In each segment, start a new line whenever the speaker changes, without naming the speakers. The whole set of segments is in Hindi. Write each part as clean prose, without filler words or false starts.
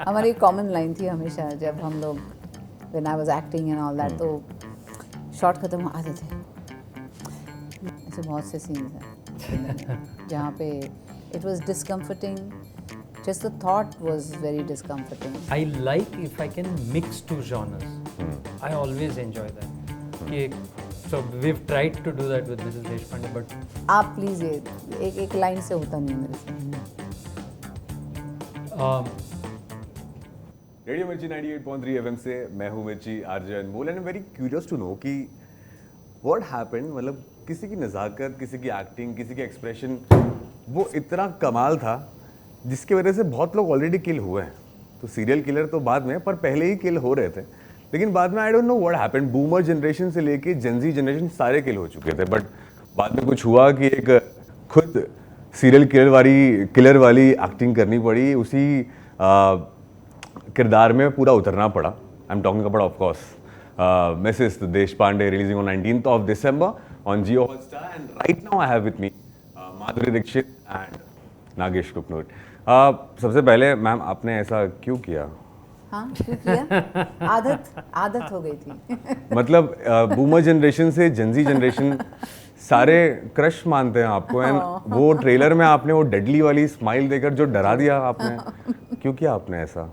हमारी कॉमन लाइन थी हमेशा जब हम लोग when I was acting and all that, तो शॉट खत्म आते थे, ऐसे बहुत से सीन्स हैं जहाँ पे it was discomforting, just the thought was very discomforting.
I like if I can mix two genres. I always enjoy that. So we've tried to do that with Mrs. Deshpande, but
आप प्लीज़ ये एक लाइन से होता नहीं है मेरे से।
रेडियो मिर्ची 98.3 एफएम से मैं हूँ Mirchi RJ Anmol and very curious to know कि व्हाट हैपेंड, मतलब किसी की नज़ाकत, किसी की एक्टिंग, किसी के एक्सप्रेशन वो इतना कमाल था जिसकी वजह से बहुत लोग ऑलरेडी किल हुए हैं। तो सीरियल किलर तो बाद में, पर पहले ही किल हो रहे थे, लेकिन बाद में I don't know what happened, boomer generation से लेके जेनजी जनरेशन सारे किल हो चुके थे, बट बाद में कुछ हुआ कि एक खुद सीरियल किलर वाली एक्टिंग करनी पड़ी, उसी किरदार में पूरा उतरना पड़ा। I am talking about of course Mrs Deshpande, releasing on 19th of December on Jio Hotstar, and right now I have with me Madhuri Dixit and Nagesh Kukunoor. सबसे पहले मैम, आपने ऐसा क्यों किया?
हाँ, क्यों किया? आदत हो गई थी।
मतलब बूमर जनरेशन से जेनजी जनरेशन सारे क्रश मानते हैं आपको, एंड वो ट्रेलर में आपने वो डेडली वाली स्माइल देकर जो डरा दिया आपने, क्यों किया आपने ऐसा?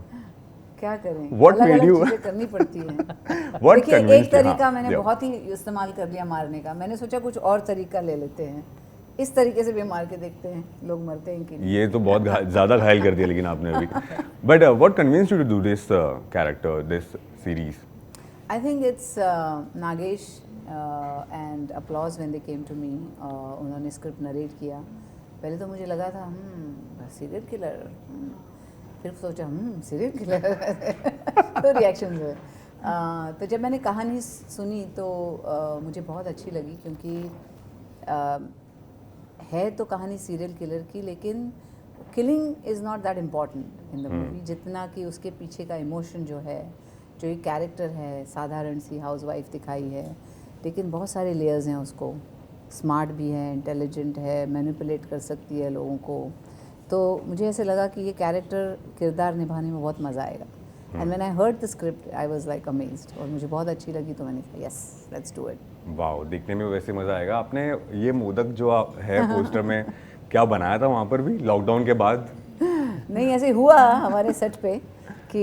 क्या करें,
What
अलग
made
अलग
you?
चीजें करनी पड़ती हैं।
What
देखिए,
convinced
एक तरीका
हाँ,
मैंने
yeah.
बहुत ही इस्तेमाल कर लिया मारने का, मैंने सोचा कुछ और तरीका ले लेते हैं, इस तरीके से भी मार के देखते हैं लोग मरते हैं कि नहीं।
ये तो बहुत ज़्यादा घायल कर दिया लेकिन आपने अभी। But what convinced you to do this character, this series?
I think it's Nagesh and Applause when they came to me. उन्होंने स्क्रिप्ट नरेट किया। पहले तो मुझे लगा था सीरियल किलर, फिर सोचा सीरियल किलर तो रिएक्शंस हुए। तो जब मैंने कहानी सुनी तो मुझे बहुत अच्छी लगी, क्योंकि है तो कहानी सीरियल किलर की, लेकिन killing is not that important in the movie, जितना कि उसके पीछे का इमोशन जो है, जो एक कैरेक्टर है, साधारण सी हाउसवाइफ दिखाई है, लेकिन बहुत सारे लेयर्स हैं उसको, स्मार्ट भी है, इंटेलिजेंट है, मैनिपुलेट कर सकती है लोगों को। तो मुझे ऐसे लगा कि ये कैरेक्टर किरदार निभाने में बहुत मज़ा आएगा। And when I heard the script I was like amazed, और मुझे बहुत अच्छी लगी, तो मैंने कहा yes, let's do it.
Wow, दिखने में वैसे मज़ा आएगा। आपने ये मोदक जो है पोस्टर में क्या बनाया था वहाँ पर भी लॉकडाउन के बाद?
नहीं, ऐसे हुआ हमारे सेट पे कि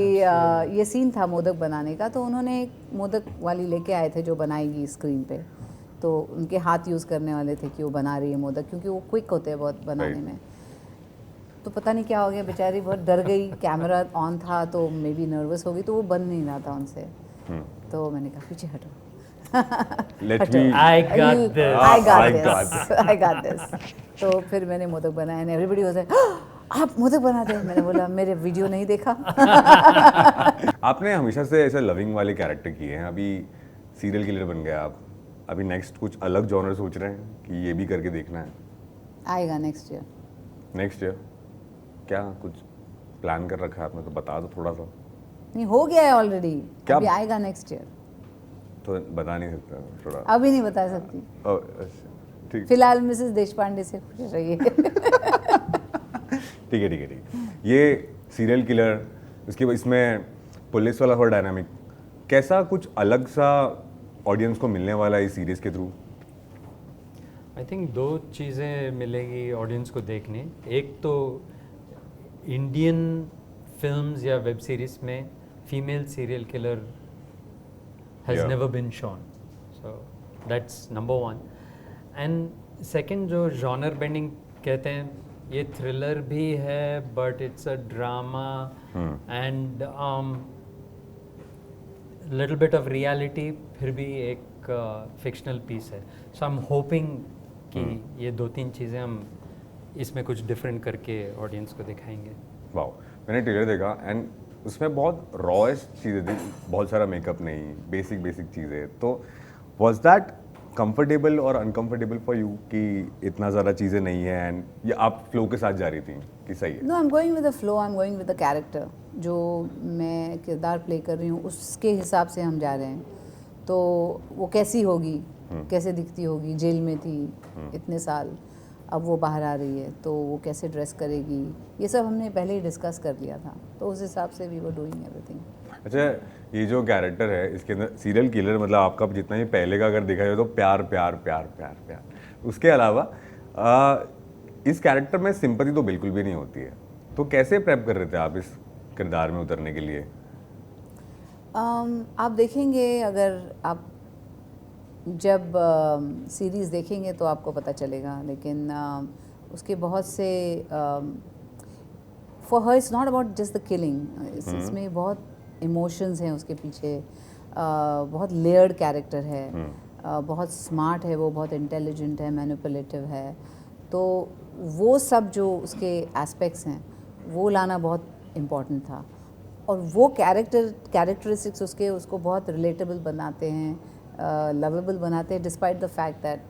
ये सीन था मोदक बनाने का, तो उन्होंने एक मोदक वाली लेके आए थे जो बनाएगी स्क्रीन पे, तो उनके हाथ यूज़ करने वाले थे कि वो बना रही है मोदक, क्योंकि वो क्विक होते हैं बहुत बनाने में। तो पता नहीं क्या हो गया, बेचारी बहुत डर गई, कैमरा ऑन था तो मे बी नर्वस हो गई, तो वो बन नहीं रहा था उनसे। तो मैंने कहा पीछे हटो। I got this. तो फिर मैंने मोदक बनाया, एंड एवरीबॉडी वाज लाइक, आप मोदक बनाते हैं? मैंने बोला मेरे वीडियो नहीं देखा।
आपने हमेशा से ऐसे लविंग वाले कैरेक्टर किए हैं, अभी सीरियल किलर बन गया आप, अभी नेक्स्ट कुछ अलग जॉनर सोच रहे हैं कि ये भी करके देखना है?
आएगा नेक्स्ट ईयर।
नेक्स्ट ईयर क्या कुछ प्लान कर रखा है आपने? तो बता दो थोड़ा सा।
नहीं, हो गया है ऑलरेडी,
क्या?
अभी आएगा नेक्स्ट ईयर।
तो बता नहीं सकता थोड़ा?
अभी नहीं बता सकती,
ठीक,
फिलहाल मिसेस देशपांडे से खुश रहिए।
ठीक है। ये सीरियल किलर, उसके बाद इसमें पुलिस वाला थोड़ा डायनामिक, कैसा कुछ अलग सा ऑडियंस को मिलने वाला है इस सीरीज के थ्रू?
आई थिंक दो चीज़ें मिलेगी ऑडियंस को देखने। एक तो इंडियन फिल्म्स या वेब सीरीज में female serial killer has
Yeah.
never been shown, so that's number one. And second, जो genre bending कहते हैं, ये thriller भी है but it's a drama and little bit of reality, फिर भी एक fictional piece है। So I'm hoping कि ये दो तीन चीज़ें हम इसमें कुछ different करके audience को दिखाएंगे।
वाओ, मैंने ट्रेलर देखा एंड उसमें बहुत रॉएस्ट चीज़ें थी, बहुत सारा मेकअप नहीं, बेसिक चीज़ें। तो वॉज दैट कंफर्टेबल और अनकंफर्टेबल फॉर यू कि इतना ज़्यादा चीज़ें नहीं है, एंड ये आप फ्लो के साथ जा रही थी कि सही है?
No, I am going with the flow, I am going with the character, जो मैं किरदार प्ले कर रही हूँ उसके हिसाब से हम जा रहे हैं। तो वो कैसी होगी, कैसे दिखती होगी, जेल में थी इतने साल, अब वो बाहर आ रही है तो वो कैसे ड्रेस करेगी, ये सब हमने पहले ही डिस्कस कर लिया था, तो उस हिसाब से वी वर डूइंग एवरीथिंग।
अच्छा, ये जो कैरेक्टर है इसके अंदर सीरियल किलर, मतलब आपका जितना ही पहले का अगर देखा जाए तो प्यार प्यार प्यार प्यार प्यार, उसके अलावा इस कैरेक्टर में सिंपैथी तो बिल्कुल भी नहीं होती है, तो कैसे प्रेप कर रहे थे आप इस किरदार में उतरने के लिए?
आप देखेंगे, अगर आप जब सीरीज़ देखेंगे तो आपको पता चलेगा, लेकिन उसके बहुत से for her it's not about just the killing, इसमें बहुत इमोशंस हैं उसके पीछे, बहुत लेयर्ड कैरेक्टर है, बहुत स्मार्ट है वो, बहुत इंटेलिजेंट है, मैनिपुलेटिव है, तो वो सब जो उसके एस्पेक्ट्स हैं वो लाना बहुत इम्पॉर्टेंट था, और वो कैरेक्टरिस्टिक्स उसको बहुत रिलेटेबल बनाते हैं, लवेबल बनाते हैं, despite the fact that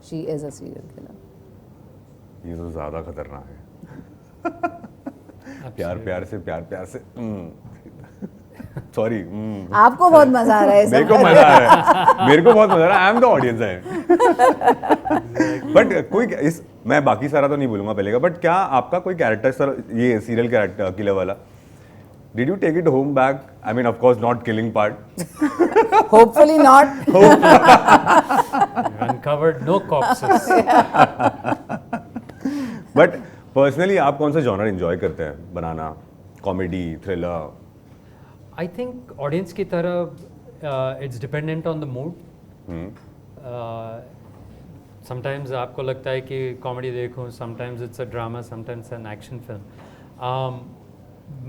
she is a serial killer.
ये तो ज़्यादा खतरनाक है। प्यार प्यार से, प्यार प्यार से, सॉरी,
आपको बहुत मजा आ रहा है,
मेरे को मजा आ रहा है, मेरे को बहुत मजा आ रहा है, आई एम द ऑडियंस है। बट कोई इस, मैं बाकी सारा तो नहीं बोलूंगा पहले का, बट क्या आपका कोई कैरेक्टर सर, ये सीरियल कैरेक्टर किलर वाला, did you take it home back? I mean, of course, not killing part.
Hopefully not.
Uncovered no corpses.
But personally, आप कौन सा genre enjoy करते हैं बनाना? Comedy, thriller?
I think audience की तरह it's dependent on the mood. Sometimes आपको लगता है कि comedy देखूं, sometimes it's a drama, sometimes an action film.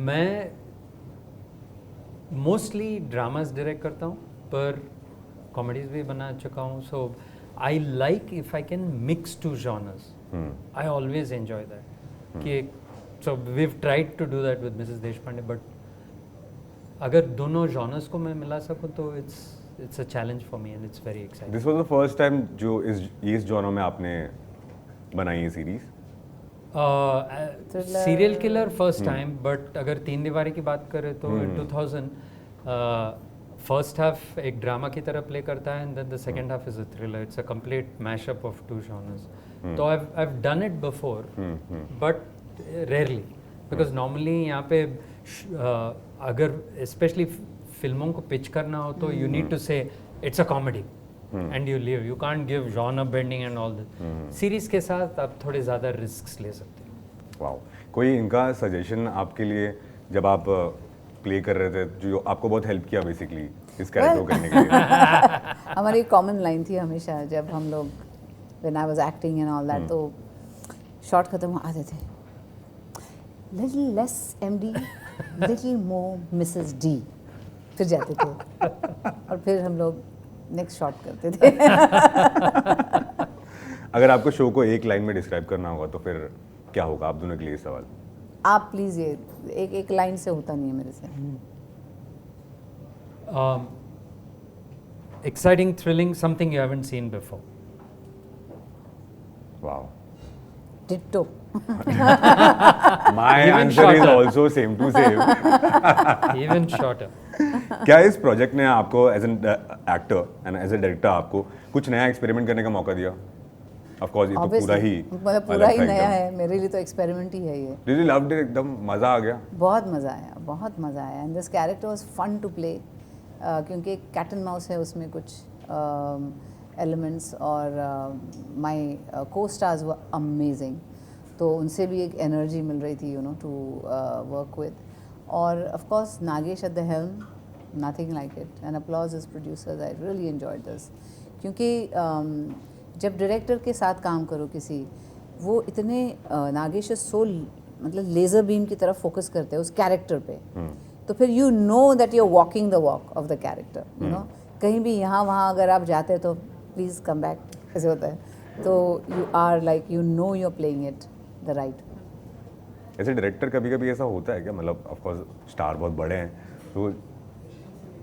मैं मोस्टली ड्रामास डायरेक्ट करता हूँ, पर कॉमेडीज भी बना चुका हूँ, so I like if I can mix two genres, I always enjoy that कि so we have tried to do that with Mrs Deshpande, but अगर दोनों जॉनर्स को मैं मिला सकूँ तो it's a challenge for me and it's very exciting.
This was the first time जो इस जॉनर में आपने बनाई है series?
Serial killer first time, but अगर तीन दीवारी की बात करें तो इन 2000 फर्स्ट हाफ एक ड्रामा की तरह प्ले करता है, and then the second half is a thriller, it's a complete mashup of two genres. तो I have done it before, but rarely, because normally यहाँ पे अगर स्पेशली फिल्मों को पिच करना हो तो यू नीड टू से it's a comedy and you live, you can't give genre bending and all that. Series के साथ आप थोड़े ज़्यादा रिस्क ले सकते हैं।
वाओ, कोई इनका सजेशन आपके लिए जब आप प्ले कर रहे थे जो आपको बहुत हेल्प किया बेसिकली इस कैरेक्टर को करने के लिए?
हमारी कॉमन लाइन थी हमेशा जब हम लोग when I was acting and all that, तो शॉट खत्म हो आते थे, little less MD, little more Mrs. D, फिर जाते थे और फिर हम लोग नेक्स्ट शॉट करते थे।
अगर आपको शो को एक लाइन में डिस्क्राइब करना होगा तो फिर क्या होगा आप दोनों के लिए सवाल?
आप प्लीज, ये एक लाइन से होता नहीं है मेरे से।
Exciting, thrilling, something you haven't seen before.
Wow,
ditto.
my
Even
answer is
shorter.
also same to same.
Even shorter.
क्या इस प्रोजेक्ट ने आपको as an actor and as a director आपको कुछ नया एक्सपेरिमेंट करने का मौका दिया? ऑफ कोर्स ये तो पूरा ही
मतलब पूरा ही नया है मेरे लिए, तो एक्सपेरिमेंट ही है ये।
रियली लव्ड इट, एकदम मजा आ गया।
बहुत मज़ा आया, बहुत मज़ा आया, and this character was fun to play, क्योंकि कैट एंड माउस है उसमें कुछ एलिमेंट्स, और माय को स्टार्स वर अमेजिंग, तो उनसे भी एक एनर्जी मिल रही थी, you know, to work with. और of course Nagesh at the helm, nothing like it, and Applause is producers, I really enjoyed this, क्योंकि जब डायरेक्टर के साथ काम करो किसी, वो इतने नागेश सो मतलब लेज़र बीम की तरफ फोकस करते हैं उस कैरेक्टर पे, तो फिर you know that you are walking the walk of the character, you know, कहीं भी यहाँ वहाँ अगर आप जाते हैं तो प्लीज़ कम बैक, ऐसे होता है, तो you are like, you know you are playing it the right.
ऐसे डायरेक्टर कभी कभी ऐसा होता है क्या, मतलब ऑफ कोर्स स्टार बहुत बड़े हैं तो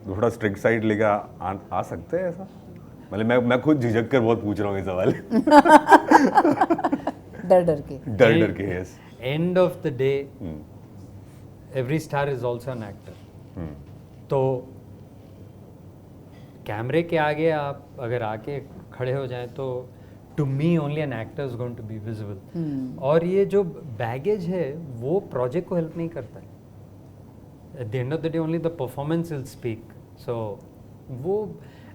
थोड़ा स्ट्रिक्ट साइड लेके आ सकते हैं ऐसा? मतलब मैं खुद झिझक कर बहुत पूछ रहा हूँ ये सवाल।
डर के
डर के। Yes,
End of the day, every star is also an actor. तो कैमरे के आगे आप अगर आके खड़े हो जाएं तो to me only an actor is going to be visible. और ये जो baggage है वो project को help नहीं करता है. At the end of the day only the performance will speak. So वो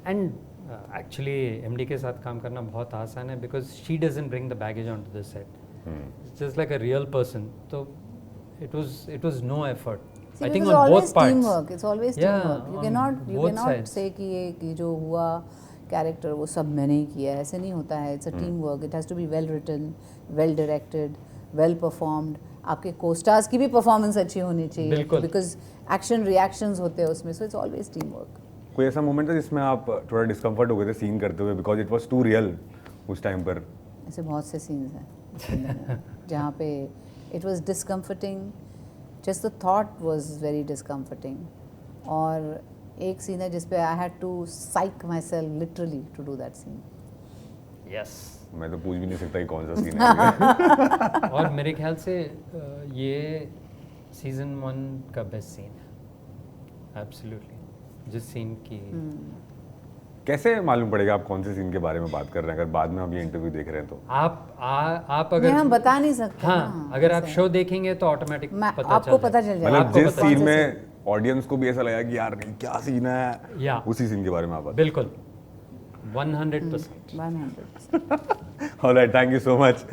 and actually MD के साथ काम करना बहुत आसान है because she doesn't bring the baggage onto the set. It's just like a real person. So it was no effort.
See,
I think
because
on both
always
parts.
teamwork. It's always
Yeah,
teamwork. You
on
cannot
both sides.
say कि ये जो हुआ कैरेक्टर वो सब मैंने ही किया है, ऐसे नहीं होता है. It's a teamwork. It has to be well written, well directed, well performed. आपके को स्टार्स की भी परफॉर्मेंस अच्छी होनी चाहिए
बिल्कुल.
बिकॉज एक्शन रिएक्शंस होते हैं उसमें. So it's always team work.
कोई ऐसा मोमेंट था जिसमें आप थोड़ा डिस्कम्फर्ट हो गए थे सीन करते हुए because it was too real उस टाइम पर?
ऐसे बहुत से सीन्स हैं जहाँ पे it was discomforting. Just the thought was very discomforting. और एक सीन है जिस पे I had to psych myself literally to do that scene.
Yes.
मैं तो पूछ भी नहीं सकता कि कौन सा सीन है.
और मेरे ख्याल से ये सीजन 1 का बेस्ट सीन है. एब्सोल्युटली. जिस सीन की
कैसे मालूम पड़ेगा आप कौन से सीन के बारे में बात कर रहे हैं अगर बाद में हम ये इंटरव्यू देख रहे हैं तो?
आप
नहीं,
अगर
हम बता नहीं सकते.
हाँ अगर आप शो देखेंगे तो ऑटोमेटिक
आपको पता चल जाएगा.
मतलब जिस
आपको
सीन
कौन से
में ऑडियंस को भी ऐसा लगा कि यार ये क्या सीन है,
या
उसी सीन के बारे में आप बात.
बिल्कुल 100%.
100%.
Alright, thank you so much.